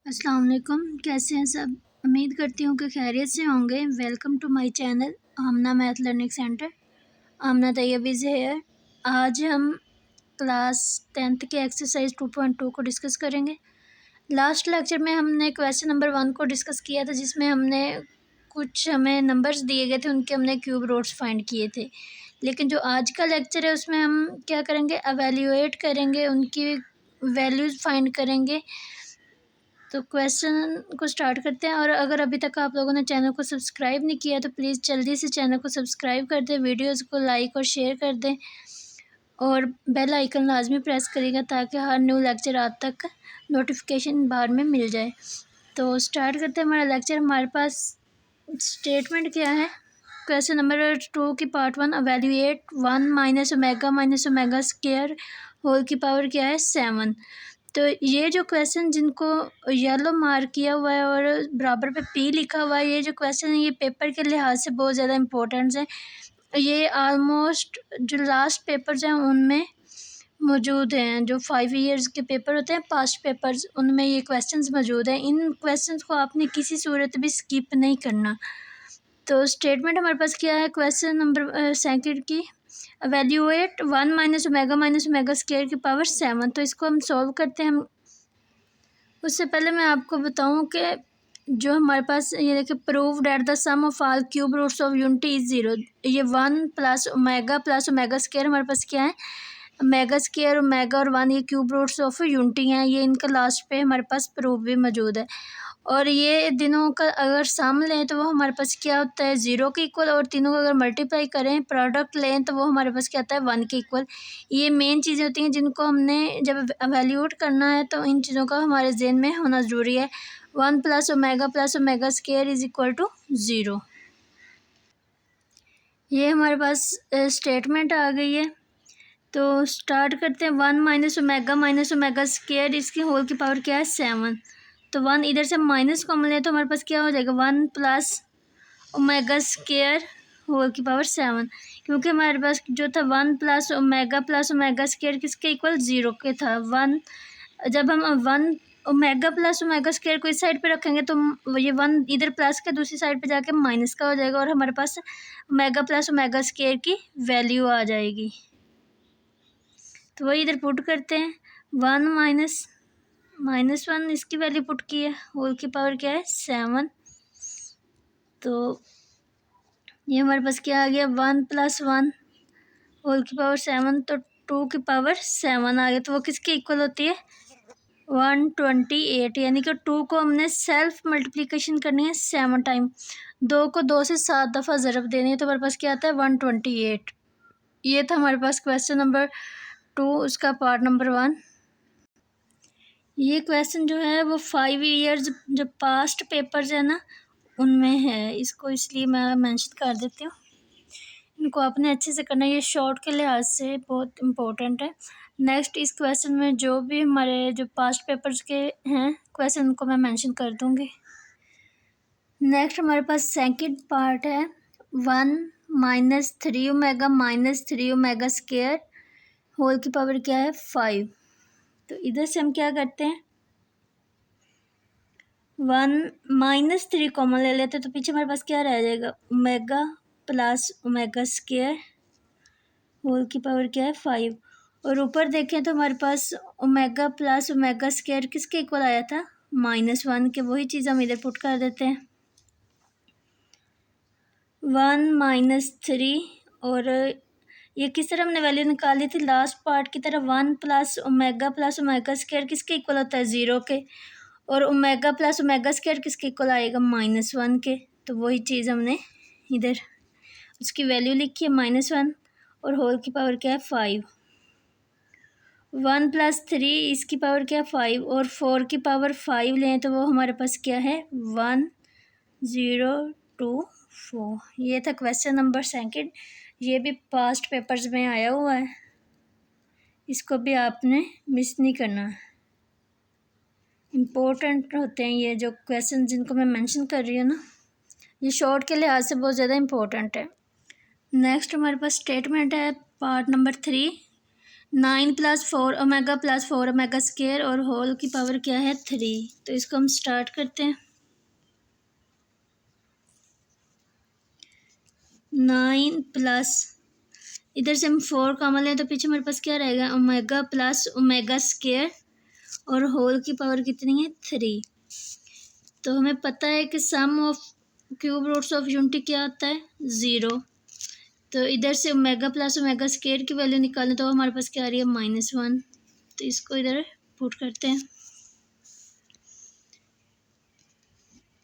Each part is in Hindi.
अस्सलाम वालेकुम। कैसे हैं सब? उम्मीद करती हूँ कि खैरियत से होंगे। Welcome to my channel Aamna math learning centre. Aamna Tayyab is here. आज हम क्लास 10th के एक्सरसाइज 2.2 को डिस्कस करेंगे। लास्ट लेक्चर में हमने क्वेश्चन नंबर 1 को डिस्कस किया था, जिसमें हमने कुछ हमें नंबर्स दिए गए थे, उनके हमने क्यूब रूट्स फाइंड किए थे। लेकिन जो आज का लेक्चर है उसमें हम क्या करेंगे, एवेल्यूएट करेंगे, उनकी वैल्यूज़ फाइंड करेंगे। तो क्वेश्चन को स्टार्ट करते हैं। और अगर अभी तक आप लोगों ने चैनल को सब्सक्राइब नहीं किया तो प्लीज़ जल्दी से चैनल को सब्सक्राइब कर दें, वीडियोस को लाइक और शेयर कर दें और बेल आइकन लाजमी प्रेस करिएगा ताकि हर न्यू लेक्चर आप तक नोटिफिकेशन बार में मिल जाए। तो स्टार्ट करते हैं हमारा लेक्चर। हमारे पास स्टेटमेंट क्या है, क्वेश्चन नंबर 2 की part 1, evaluate 1 minus omega square whole की पावर क्या है 7। तो ये जो क्वेश्चन जिनको येलो मार्क किया हुआ है और बराबर पे पी लिखा हुआ है, ये जो क्वेश्चन है ये पेपर के लिहाज से बहुत ज़्यादा इम्पोर्टेंट है। ये आलमोस्ट जो लास्ट पेपर्स हैं उनमें मौजूद हैं। जो 5 ईयर्स के पेपर होते हैं, पास्ट पेपर्स, उनमें ये क्वेश्चंस मौजूद हैं। इन क्वेश्चंस को आपने किसी सूरत भी स्किप नहीं करना। तो स्टेटमेंट हमारे पास क्या है, क्वेश्चन नंबर सेकंड की, एवेल्यूएट 1 माइनस ओमेगा स्क्वायर की पावर 7। तो इसको हम सॉल्व करते हैं। हम उससे पहले मैं आपको बताऊं कि जो हमारे पास ये देखिए, proved at the sum of all cube roots of unity is 0। ये 1 प्लस ओमेगा स्क्वायर हमारे पास क्या है, ओमेगा स्क्वायर, ओमेगा और 1 ये क्यूब रूट्स ऑफ यूनिटी हैं। ये इनका लास्ट पे हमारे पास प्रूफ भी मौजूद है। और ये दिनों का अगर सम लें तो वो हमारे पास क्या होता है 0 के इक्वल, और तीनों को अगर मल्टीप्लाई करें, प्रोडक्ट लें तो वो हमारे पास क्या आता है 1 के इक्वल। ये मेन चीज़ें होती हैं जिनको हमने जब एवेल्यूएट करना है तो इन चीज़ों का हमारे ज़हन में होना ज़रूरी है। 1 plus omega square is equal to 0। ये हमारे पास स्टेटमेंट आ गई है। तो स्टार्ट करते हैं। 1 माइनस ओमेगा स्क्वायर, इसकी होल की पावर क्या है 7। तो 1 इधर से माइनस कॉमन लें तो हमारे पास क्या हो जाएगा 1 प्लस ओमेगा स्क्वायर होल की पावर 7। क्योंकि हमारे पास जो था 1 प्लस ओमेगा स्क्वायर किसके इक्वल 0 के था। 1 जब हम 1 ओमेगा स्क्वायर को इस साइड पे रखेंगे तो ये 1 इधर प्लस के दूसरी साइड पे जाके माइनस का हो जाएगा और हमारे पास ओमेगा स्क्वायर की वैल्यू आ जाएगी। तो वही इधर पुट करते हैं। 1 माइनस 1 इसकी वैल्यू पुट की है, होल की पावर क्या है 7। तो ये हमारे पास क्या आ गया 1 प्लस 1 होल की पावर 7। तो 2 की पावर 7 आ गया। तो वो किसके इक्वल होती है 128। यानी कि 2 को हमने सेल्फ मल्टीप्लिकेशन करनी है 7 टाइम, 2 को 2 से 7 दफ़ा ज़रब देनी है। तो हमारे पास क्या आता है 128। ये था हमारे पास क्वेश्चन नंबर 2, उसका पार्ट नंबर 1। ये क्वेश्चन जो है वो 5 ईयर्स जो पास्ट पेपर्स है ना उनमें है, इसको इसलिए मैं मेंशन कर देती हूँ। इनको आपने अच्छे से करना है, ये शॉर्ट के लिहाज से बहुत इम्पोर्टेंट है। नेक्स्ट इस क्वेश्चन में जो भी हमारे जो पास्ट पेपर्स के हैं क्वेश्चन उनको मैं मेंशन कर दूँगी। नेक्स्ट हमारे पास सेकंड पार्ट है 1 minus three omega square whole की पावर क्या है 5। तो इधर से हम क्या करते हैं 1 - 3 कॉमन ले लेते हैं। तो पीछे हमारे पास क्या रह जाएगा omega plus omega square whole की पावर क्या है 5। और ऊपर देखें तो हमारे पास ओमेगा प्लस ओमेगा स्क्वायर किसके इक्वल आया था -1 के। वही चीज़ हम इधर पुट कर देते हैं। 1 - 3 और ये किस तरह हमने वैल्यू निकाली थी लास्ट पार्ट की तरह। 1 प्लस ओमेगा स्क्वायर किसके इक्वल होता है 0 के, और ओमेगा स्क्वायर किसके इक्वल आएगा -1 के। तो वही चीज़ हमने इधर उसकी वैल्यू लिखी है -1 और होल की पावर क्या है 5। 1 + 3 इसकी पावर क्या है 5 और 4 की पावर 5 लें तो वो हमारे पास क्या है 1024। ये था क्वेश्चन नंबर सेकंड। ये भी पास्ट पेपर्स में आया हुआ है, इसको भी आपने मिस नहीं करना। इम्पोर्टेंट होते हैं ये जो क्वेश्चन जिनको मैं मेंशन कर रही हूँ ना, ये शॉर्ट के लिहाज से बहुत ज़्यादा इम्पोर्टेंट है। नेक्स्ट हमारे पास स्टेटमेंट है part number 3। 9 plus 4 omega plus 4 omega square और होल की पावर क्या है 3। तो इसको हम स्टार्ट करते हैं। 9 प्लस, इधर से हम 4 कॉमन लें तो पीछे हमारे पास क्या रहेगा, ओमेगा प्लस ओमेगा स्क्वायर और होल की पावर कितनी है 3। तो हमें पता है कि sum of cube roots of unity क्या होता है 0। तो इधर से ओमेगा प्लस ओमेगा स्क्वायर की वैल्यू निकालें तो हमारे पास क्या आ रही है -1। तो इसको इधर पुट करते हैं।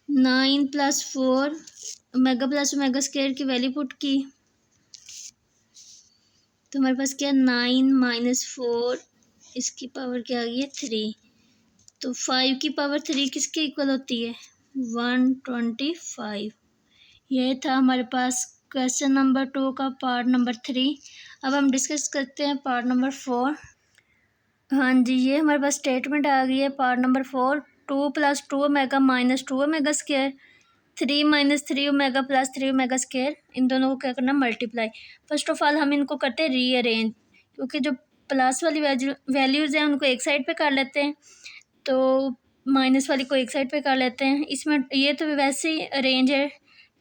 9 plus 4 omega plus omega square की वैल्यू पुट की तो हमारे पास क्या 9 माइनस 4, इसकी पावर क्या आ गई है 3। तो 5 की पावर 3 किसके इक्वल होती है 125। यह था हमारे पास क्वेश्चन नंबर 2 का पार्ट नंबर 3। अब हम डिस्कस करते हैं पार्ट नंबर 4। हाँ जी, ये हमारे पास स्टेटमेंट आ गई है part number 4। 2 plus 2 omega minus 2 omega square, 3 minus 3 omega plus 3 omega square, इन दोनों को क्या करना मल्टीप्लाई। फर्स्ट ऑफ ऑल हम इनको करते हैं रीअरेंज, क्योंकि जो प्लस वाली वैल्यूज़ हैं उनको एक साइड पे कर लेते हैं, तो माइनस वाली को एक साइड पे कर लेते हैं। इसमें ये तो वैसे ही अरेंज है,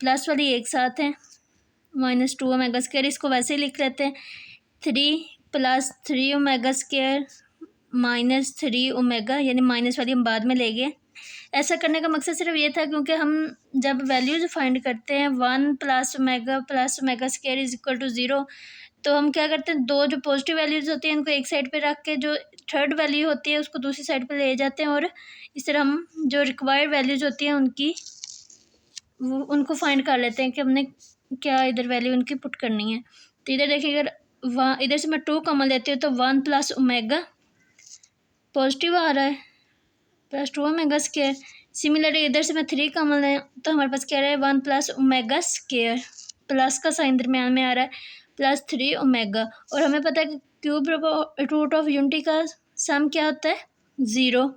प्लस वाली एक साथ है -2 ओमेगा स्क्वायर, इसको वैसे ही लिख लेते हैं। 3 प्लस 3 ओमेगा स्क्वायर -3 ओमेगा, यानी माइनस वाली हम बाद में लेंगे। ऐसा करने का मकसद सिर्फ ये था क्योंकि हम जब वैल्यूज फाइंड करते हैं 1 plus omega square is equal to 0, तो हम क्या करते हैं, दो जो पॉजिटिव वैल्यूज होती हैं उनको एक साइड पे रख के जो थर्ड वैल्यू होती है उसको दूसरी साइड पे ले जाते हैं, और इस तरह हम जो रिक्वायर्ड वैल्यूज होती हैं उनको फाइंड कर लेते हैं कि हमने क्या इधर वैल्यू उनकी पुट करनी है। तो इधर देखिए, अगर इधर से मैं 2 कॉमन लेती हूँ तो 1 प्लस ओमेगा पॉजिटिव आ रहा है प्लस 2 ओमेगा स्क्वायर। सिमिलरली इधर से मैं 3 कॉमन लें तो हमारे पास क्या रहा है 1 प्लस ओमेगा स्क्वायर, प्लस का साइन दरम्यान में आ रहा है +3 ओमेगा। और हमें पता है कि क्यूब रूट ऑफ यूनिटी का सम क्या होता है 0।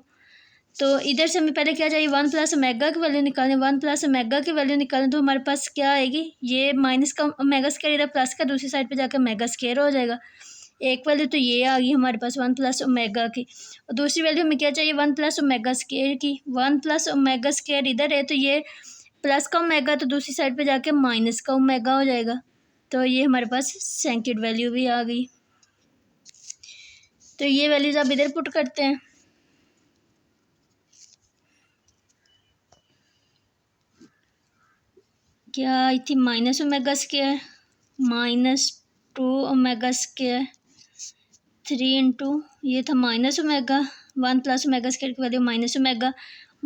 तो इधर से हमें पहले क्या चाहिए 1 प्लस ओमेगा की वैल्यू निकालें। 1 प्लस ओमेगा की वैल्यू निकालें तो हमारे पास क्या आएगी, ये माइनस का ओमेगा स्क्वायर इधर प्लस का दूसरी साइड पे जाकर ओमेगा स्क्वायर हो जाएगा। एक वैल्यू तो ये आ गई हमारे पास 1 प्लस ओमेगा की, और दूसरी वैल्यू हमें क्या चाहिए 1 प्लस ओमेगा स्क्वायर की। 1 प्लस ओमेगा स्क्वायर इधर है तो ये प्लस का ओमेगा तो दूसरी साइड पे जाके माइनस का ओमेगा हो जाएगा। तो ये हमारे पास सेकंड वैल्यू भी आ गई। तो ये वैल्यूज आप इधर पुट करते हैं। क्या आई थी minus omega square -2 omega square 3 into ये था minus omega, 1 plus omega square की वैल्यू माइनस ओमेगा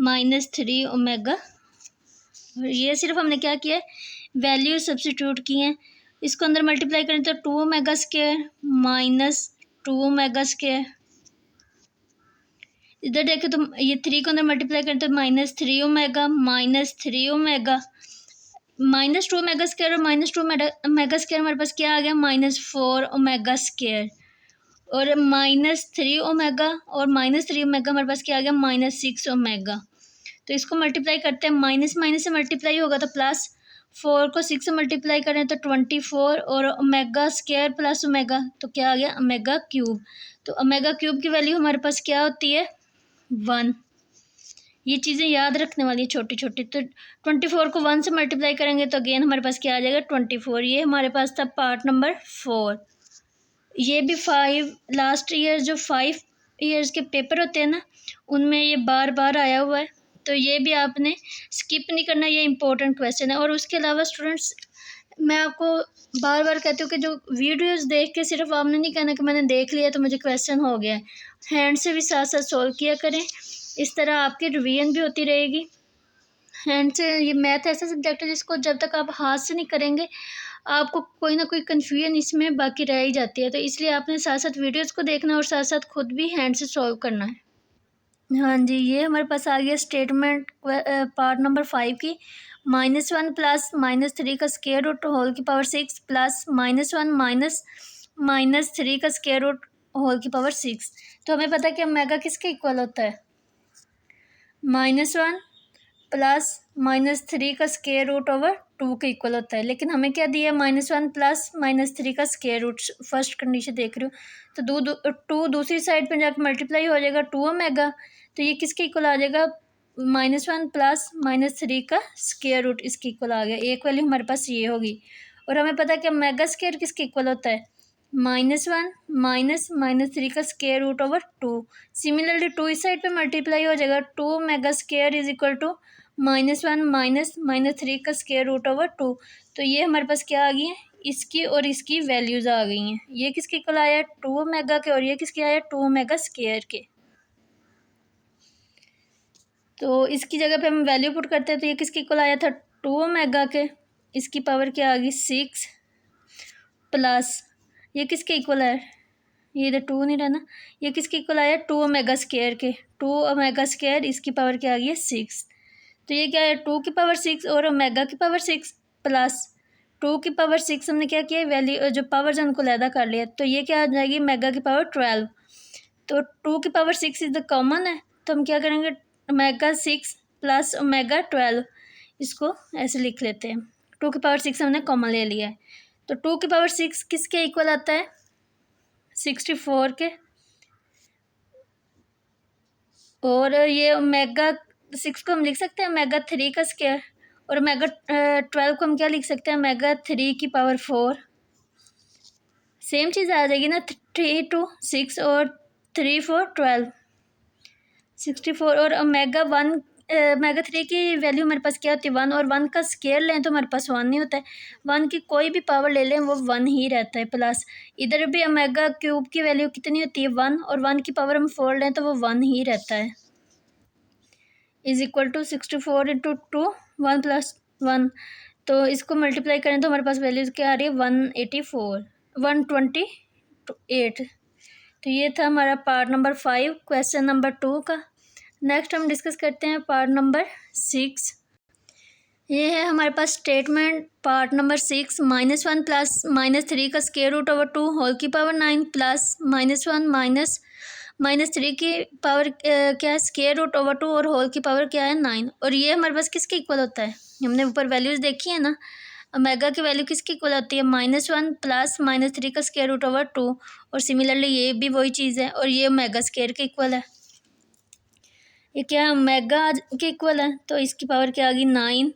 -3 ओमेगा। और ये सिर्फ हमने क्या किया है वैल्यू सब्स्टिट्यूट की हैं। इसको अंदर मल्टीप्लाई करें तो 2 ओमेगा स्क्वायर -2 ओमेगा स्क्वायर। इधर देखें तो ये 3 को अंदर मल्टीप्लाई करें तो -3 ओमेगा -3 ओमेगा -2 ओमेगा स्क्वायर और -2 ओमेगा स्क्वायर हमारे पास क्या आ गया -4 ओमेगा स्क्वायर, और -3 ओमेगा और -3 ओमेगा हमारे पास क्या आ गया -6 ओमेगा। तो इसको मल्टीप्लाई करते हैं, माइनस माइनस से मल्टीप्लाई होगा तो प्लस, 4 को 6 से मल्टीप्लाई करें तो 24, और ओमेगा स्क्वायर प्लस ओमेगा तो क्या आ गया ओमेगा क्यूब। तो ओमेगा क्यूब की वैल्यू हमारे पास क्या होती है 1। ये चीज़ें याद रखने वाली है छोटी छोटी। तो 24 को 1 से मल्टीप्लाई करेंगे तो अगेन हमारे पास क्या आ जाएगा 24। ये हमारे पास था पार्ट नंबर 4। ये भी 5 लास्ट ईयर जो 5 ईयर्स के पेपर होते हैं ना, उनमें ये बार बार आया हुआ है, तो ये भी आपने स्किप नहीं करना, ये इंपॉर्टेंट क्वेश्चन है। और उसके अलावा स्टूडेंट्स, मैं आपको बार बार कहती हूँ कि जो वीडियोस देख के सिर्फ आपने नहीं कहना कि मैंने देख लिया तो मुझे क्वेश्चन हो गया है, हैंड से भी साथ साथ सॉल्व किया करें, इस तरह आपकी रिवीजन भी होती रहेगी। हैंड से ये मैथ ऐसा सब्जेक्ट है जिसको जब तक आप हाथ से नहीं करेंगे आपको कोई ना कोई कन्फ्यूजन इसमें बाकी रह ही जाती है। तो इसलिए आपने साथ साथ वीडियोस को देखना और साथ साथ खुद भी हैंड से सॉल्व करना है। हाँ जी, ये हमारे पास आ गया स्टेटमेंट पार्ट नंबर 5 की। -1 प्लस -3 का स्क्वायर रूट होल की पावर 6 प्लस -1 माइनस 3 का स्क्वायर रूट होल की पावर 6। तो हमें पता है कि ओमेगा किसके इक्वल होता है -1 प्लस -3 का स्क्वायर रूट ओवर 2 के इक्वल होता है। लेकिन हमें क्या दिया है, -1 प्लस -3 का स्क्वायर रूट। फर्स्ट कंडीशन देख रही हूँ तो टू दूसरी साइड पे जाकर मल्टीप्लाई हो जाएगा 2 ओमेगा, तो ये किसके इक्वल आ जाएगा, -1 प्लस -3 का स्क्वायर रूट इसके इक्वल आ गया। एक वैल्यू हमारे पास ये होगी। और हमें पता है कि ओमेगा स्क्वायर किसके इक्वल होता है, -1 माइनस -3 का स्क्वायर रूट ओवर 2। सिमिलरली 2 इस साइड पे मल्टीप्लाई हो जाएगा, 2 omega square is equal to -1 minus -3 का स्क्वायर रूट ओवर 2। तो ये हमारे पास क्या आ गई है, इसकी और इसकी वैल्यूज़ आ गई हैं। ये किसके इक्वल आया, 2 ओमेगा के, और ये किसके आया, 2 ओमेगा स्क्वायर के। तो इसकी जगह पे हम वैल्यू पुट करते हैं तो ये किसके इक्वल आया था, 2 ओमेगा के। इसकी पावर क्या आ गई, 6 प्लस ये किसके इक्वल है, ये इधर 2 नहीं रहना, ये किसके इक्वल आया, 2 ओमेगा स्क्वायर के। 2 ओमेगा स्क्वायर इसकी पावर क्या आ गई है, 6। तो ये क्या है, 2 की पावर 6 और ओमेगा की पावर 6 प्लस 2 की पावर 6 हमने क्या किया, वैल्यू जो पावर्स उनको लैदा कर लिया, तो ये क्या आ जाएगी, मेगा की पावर 12। तो 2 की पावर 6 इज द कॉमन है, तो हम क्या करेंगे, ओमेगा 6 प्लस ओमेगा 12, इसको ऐसे लिख लेते हैं। 2 की पावर 6 हमने कॉमन ले लिया है, तो 2 की पावर 6 किसके इक्वल आता है, 64 के। और ये ओमेगा 6 को हम लिख सकते हैं ओमेगा 3 का स्क्वायर, और ओमेगा 12 को हम क्या लिख सकते हैं, ओमेगा 3 की पावर 4। सेम चीज़ आ जाएगी ना, 3 2 6 और 3 4 12, 64। और ओमेगा 1 ओमेगा 3 की वैल्यू हमारे पास क्या होती है, 1, और 1 का स्केयर लें तो हमारे पास 1 नहीं होता है। 1 की कोई भी पावर ले लें वो 1 ही रहता है। प्लस इधर भी ओमेगा क्यूब की वैल्यू कितनी होती है, 1, और 1 की पावर हम 4 लें तो वो 1 ही रहता है। इज इक्वल टू 64 इंटू 2, 1 प्लस 1, तो इसको मल्टीप्लाई करें तो हमारे पास वैल्यूज़ क्या आ रही है, 184 128। तो ये था हमारा पार्ट नंबर 5 क्वेश्चन नंबर 2 का। नेक्स्ट हम डिस्कस करते हैं पार्ट नंबर 6। ये है हमारे पास स्टेटमेंट पार्ट नंबर 6, -1 प्लस -3 का स्क्वायर रूट ओवर 2 होल की पावर 9 प्लस -1 माइनस -3 की पावर क्या है, स्क्वायर रूट ओवर 2, और होल की पावर क्या है, 9। और ये हमारे पास किसके इक्वल होता है, हमने ऊपर वैल्यूज़ देखी है ना, ओमेगा की वैल्यू किसकी इक्वल होती है, -1 प्लस -3 का स्क्वायर रूट ओवर 2, और सिमिलरली ये भी वही चीज़ है, और ये ओमेगा स्क्वायर के इक्वल है। ये क्या है, ओमेगा के इक्वल है, तो इसकी पावर क्या आ गई, 9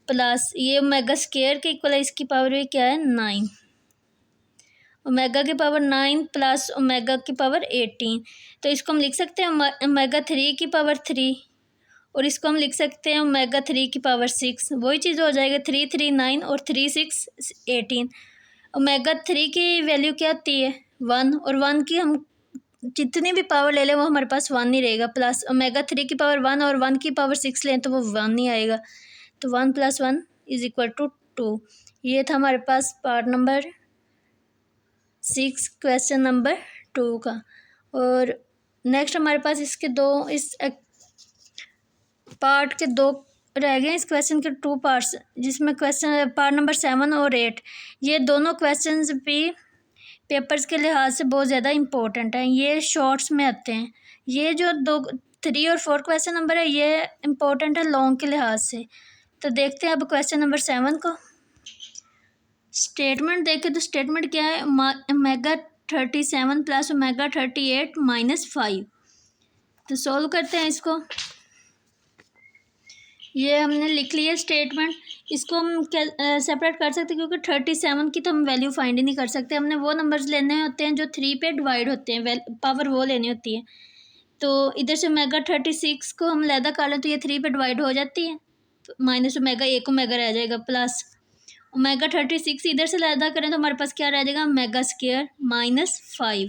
प्लस ये ओमेगा स्क्वायर के इक्वल है, इसकी पावर भी क्या है, 9। ओमेगा की पावर 9 प्लस ओमेगा की पावर 18, तो इसको हम लिख सकते हैं ओमेगा 3 की पावर 3, और इसको हम लिख सकते हैं ओमेगा 3 की पावर 6। वही चीज़ हो जाएगा, 3 3 9 और 3 6 18। ओमेगा 3 की वैल्यू क्या आती है, 1, और 1 की हम जितनी भी पावर ले लें वो हमारे पास 1 ही रहेगा। प्लस ओमेगा 3 की पावर 1 और 1 की पावर 6 लें तो वो 1 ही आएगा। तो 1 + 1 इज इक्वल टू 2। ये था हमारे पास पार्ट नंबर 6 क्वेश्चन नंबर 2 का। और नेक्स्ट हमारे पास इसके इस पार्ट के 2 रह गए, इस क्वेश्चन के 2 पार्ट्स, जिसमें क्वेश्चन पार्ट नंबर 7 और 8, ये दोनों क्वेश्चंस भी पेपर्स के लिहाज से बहुत ज़्यादा इम्पोर्टेंट हैं। ये शॉर्ट्स में आते हैं। ये जो 3 और 4 क्वेश्चन नंबर है ये इम्पोर्टेंट है लॉन्ग के लिहाज से। तो देखते हैं अब क्वेश्चन नंबर 7 को। स्टेटमेंट देखें तो स्टेटमेंट क्या है, ओमेगा 37 प्लस ओमेगा 38 -5। तो सॉल्व करते हैं इसको। ये हमने लिख लिया स्टेटमेंट। इसको हम सेपरेट कर सकते हैं क्योंकि 37 की तो हम वैल्यू फाइंड ही नहीं कर सकते। हमने वो नंबर्स लेने होते हैं जो 3 पे डिवाइड होते हैं, पावर वो लेनी होती है। तो इधर से ओमेगा 36 को हम लैदा कर लें तो ये 3 पे डिवाइड हो जाती है, तो माइनस ओमेगा 1 ओमेगा रह जाएगा, प्लस ओमेगा 36 इधर से लैदा करें तो हमारे पास क्या रह जाएगा, ओमेगा स्क्वायर -5।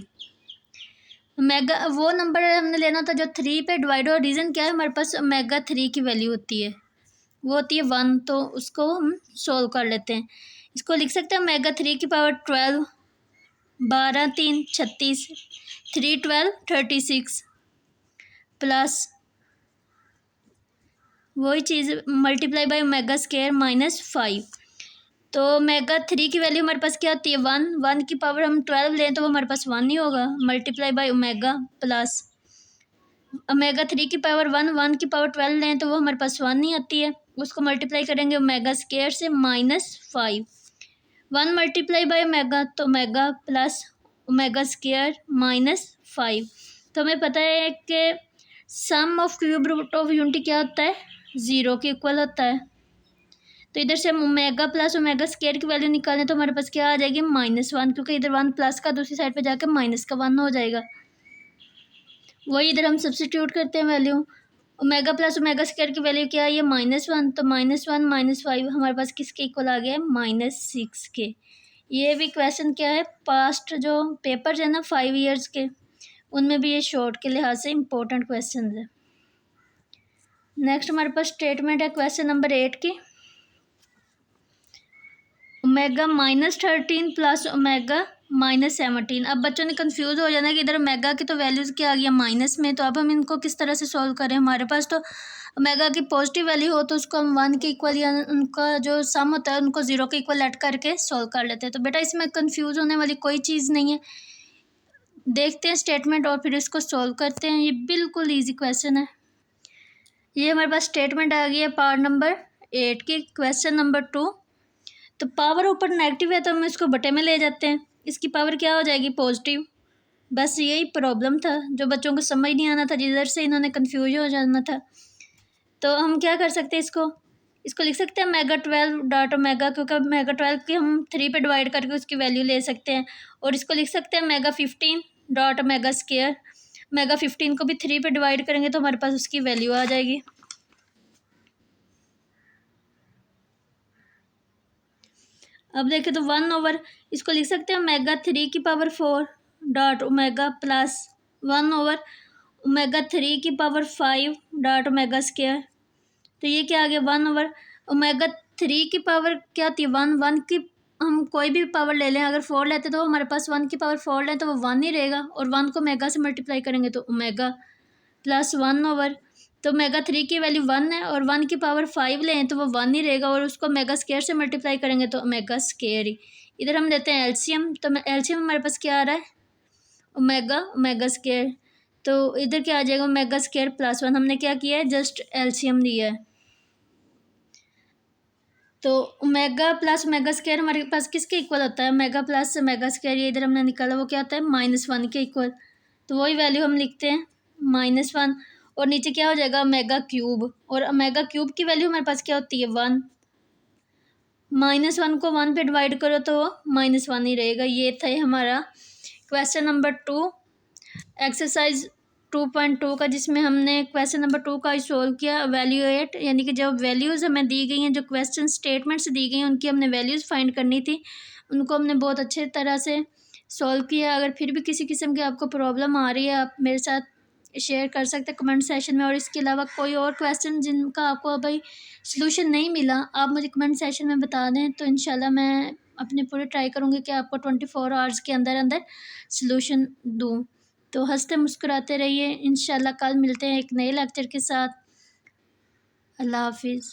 ओमेगा वो नंबर हमने लेना था जो 3 पे डिवाइड हो। रीज़न क्या है, हमारे पास ओमेगा 3 की वैल्यू होती है, वो होती है 1, तो उसको हम सोल्व कर लेते हैं। इसको लिख सकते हैं ओमेगा 3 की पावर 12, 12 3 36, 3 12 36, प्लस वही चीज़ मल्टीप्लाई बाय ओमेगा स्क्वायर -5। तो ओमेगा 3 की वैल्यू हमारे पास क्या होती है, 1, 1 की पावर हम 12 लें तो वो हमारे पास 1 ही होगा, multiply by omega plus omega 3 की पावर 1 की पावर 12 लें तो वो हमारे पास 1 नहीं आती है। उसको मल्टीप्लाई करेंगे ओमेगा स्क्वायर से -5। 1 मल्टीप्लाई बाय ओमेगा तो ओमेगा प्लस ओमेगा स्क्वायर -5। तो हमें पता है कि sum of cube root of unity क्या होता है, 0 के इक्वल होता है। तो इधर से हम ओमेगा प्लस ओमेगा स्क्वायर की वैल्यू निकालें तो हमारे पास क्या आ जाएगी -1, क्योंकि इधर 1 प्लस का दूसरी साइड पे जाके माइनस का 1 हो जाएगा। वही इधर हम सब्स्टिट्यूट करते हैं value. Omega plus omega square की वैल्यू क्या है, ये -1, तो -1 -5 हमारे पास किसके इक्वल आ गया है, -6 के। ये भी क्वेश्चन क्या है, पास्ट जो पेपर्स है ना 5 ईयर्स के, उनमें भी ये शॉर्ट के लिहाज से इम्पोर्टेंट क्वेश्चन है। नेक्स्ट हमारे पास स्टेटमेंट है क्वेश्चन नंबर 8 की। Omega -13 plus omega -17। अब बच्चों ने कंफ्यूज हो जाना कि इधर ओमेगा की तो वैल्यूज़ क्या आ गया माइनस में, तो अब हम इनको किस तरह से सॉल्व करें। हमारे पास तो ओमेगा की पॉजिटिव वैल्यू हो तो उसको हम 1 के इक्वल या उनका जो सम होता है उनको 0 के इक्वल ऐड करके सॉल्व कर लेते हैं। तो बेटा इसमें कंफ्यूज होने वाली कोई चीज़ नहीं है। देखते हैं स्टेटमेंट और फिर इसको सॉल्व करते हैं। ये बिल्कुल ईजी क्वेश्चन है। ये हमारे पास स्टेटमेंट आ गई है पार्ट नंबर 8 की, क्वेश्चन नंबर 2। तो पावर ऊपर नेगेटिव है तो हम इसको बटे में ले जाते हैं, इसकी पावर क्या हो जाएगी पॉजिटिव। बस यही प्रॉब्लम था जो बच्चों को समझ नहीं आना था, जिधर से इन्होंने कन्फ्यूज हो जाना था। तो हम क्या कर सकते हैं, इसको लिख सकते हैं मेगा 12 डॉट ओमेगा, क्योंकि मेगा 12 की हम 3 पे डिवाइड करके उसकी वैल्यू ले सकते हैं। और इसको लिख सकते हैं mega 15 dot omega square. Mega 15 को भी 3 पे डिवाइड करेंगे तो हमारे पास उसकी वैल्यू आ जाएगी। अब देखें तो 1/, इसको लिख सकते हैं ओमेगा 3 की power 4 dot omega plus 1/, omega 3 की पावर 5 डॉट ओमेगा स्क्वायर। तो ये क्या आ गया 1/, ओमेगा 3 की पावर क्या होती है 1 की हम कोई भी पावर ले लें, अगर 4 लेते तो हमारे पास 1 की पावर 4 लें तो वो 1 ही रहेगा, और 1 को ओमेगा से मल्टीप्लाई करेंगे तो ओमेगा प्लस 1/, तो ओमेगा 3 की वैल्यू 1 है और 1 की पावर 5 लें तो वो 1 ही रहेगा, और उसको ओमेगा स्क्वायर से मल्टीप्लाई करेंगे तो ओमेगा स्क्वायर ही। इधर हम लेते हैं एलसीएम, तो एलसीएम हमारे पास क्या आ रहा है ओमेगा स्क्वायर। तो इधर क्या आ जाएगा ओमेगा स्क्वायर प्लस 1। हमने क्या किया है, जस्ट एलसीएम लिया है। तो ओमेगा प्लस ओमेगा स्क्वायर हमारे पास किसके इक्वल होता है, ओमेगा प्लस ओमेगा स्क्वायर, ये इधर हमने निकाला वो क्या होता है -1 के इक्वल। तो वही वैल्यू हम लिखते हैं -1, और नीचे क्या हो जाएगा ओमेगा क्यूब, और ओमेगा क्यूब की वैल्यू हमारे पास क्या होती है 1। -1 को 1 पे डिवाइड करो तो -1 ही रहेगा। ये था हमारा क्वेश्चन नंबर 2 एक्सरसाइज 2.2 का, जिसमें हमने क्वेश्चन नंबर 2 का सॉल्व किया। वैल्यूएट, यानी कि जो वैल्यूज़ हमें दी गई हैं, जो क्वेश्चन स्टेटमेंट्स दी गई हैं, उनकी हमने वैल्यूज़ फाइंड करनी थी। उनको हमने बहुत अच्छे तरह से सॉल्व किया। अगर फिर भी किसी किस्म की आपको प्रॉब्लम आ रही है, आप मेरे साथ शेयर कर सकते हैं कमेंट सेशन में। और इसके अलावा कोई और क्वेश्चन जिनका आपको अभी सलूशन नहीं मिला, आप मुझे कमेंट सेशन में बता दें, तो इंशाल्लाह मैं अपने पूरे ट्राई करूँगी कि आपको 24 आवर्स के अंदर अंदर सलूशन दूँ। तो हंसते मुस्कुराते रहिए। इंशाल्लाह कल मिलते हैं एक नए लेक्चर के साथ। अल्लाह हाफिज़।